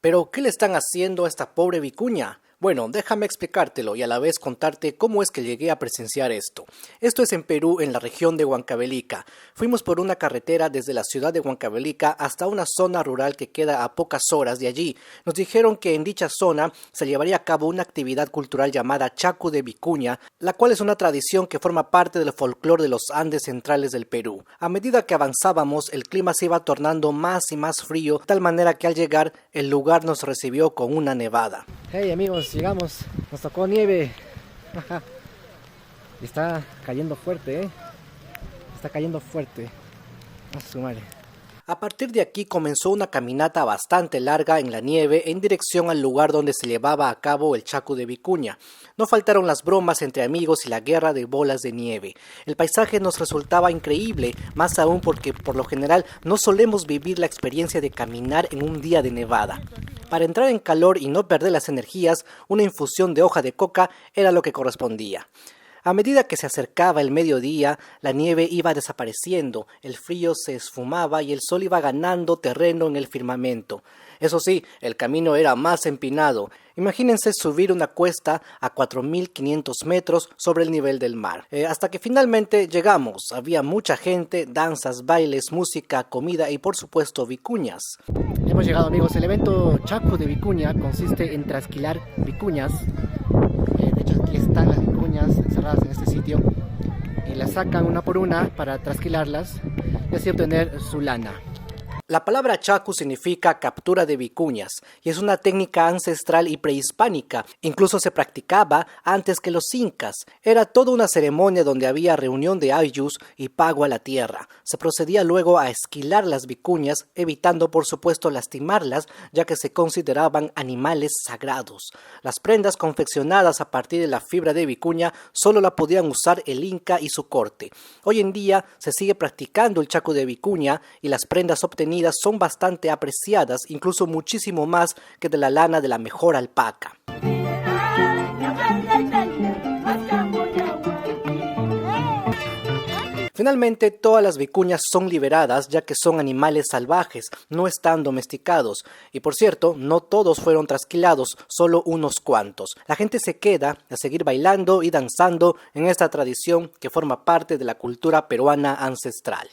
Pero, ¿qué le están haciendo a esta pobre vicuña? Bueno, déjame explicártelo y a la vez contarte cómo es que llegué a presenciar esto. Esto es en Perú, en la región de Huancavelica. Fuimos por una carretera desde la ciudad de Huancavelica hasta una zona rural que queda a pocas horas de allí. Nos dijeron que en dicha zona se llevaría a cabo una actividad cultural llamada Chacu de Vicuña, la cual es una tradición que forma parte del folclore de los Andes centrales del Perú. A medida que avanzábamos, el clima se iba tornando más y más frío, de tal manera que al llegar, el lugar nos recibió con una nevada. Hey amigos, llegamos, nos tocó nieve. Está cayendo fuerte, está cayendo fuerte. A su madre. A partir de aquí comenzó una caminata bastante larga en la nieve en dirección al lugar donde se llevaba a cabo el Chacu de Vicuña. No faltaron las bromas entre amigos y la guerra de bolas de nieve. El paisaje nos resultaba increíble, más aún porque por lo general no solemos vivir la experiencia de caminar en un día de nevada. Para entrar en calor y no perder las energías, una infusión de hoja de coca era lo que correspondía. A medida que se acercaba el mediodía, la nieve iba desapareciendo, el frío se esfumaba y el sol iba ganando terreno en el firmamento. Eso sí, el camino era más empinado. Imagínense subir una cuesta a 4.500 metros sobre el nivel del mar. Hasta que finalmente llegamos. Había mucha gente, danzas, bailes, música, comida y por supuesto vicuñas. Hemos llegado amigos, el evento Chacu de Vicuña consiste en trasquilar vicuñas. De hecho aquí están las vicuñas encerradas en este sitio y las sacan una por una para trasquilarlas y así obtener su lana. La palabra chacu significa captura de vicuñas y es una técnica ancestral y prehispánica. Incluso se practicaba antes que los incas. Era toda una ceremonia donde había reunión de ayllus y pago a la tierra. Se procedía luego a esquilar las vicuñas, evitando por supuesto lastimarlas, ya que se consideraban animales sagrados. Las prendas confeccionadas a partir de la fibra de vicuña solo la podían usar el inca y su corte. Hoy en día se sigue practicando el chacu de vicuña y las prendas obtenidas son bastante apreciadas, incluso muchísimo más que de la lana de la mejor alpaca. Finalmente, todas las vicuñas son liberadas ya que son animales salvajes, no están domesticados. Y por cierto, no todos fueron trasquilados, solo unos cuantos. La gente se queda a seguir bailando y danzando en esta tradición que forma parte de la cultura peruana ancestral.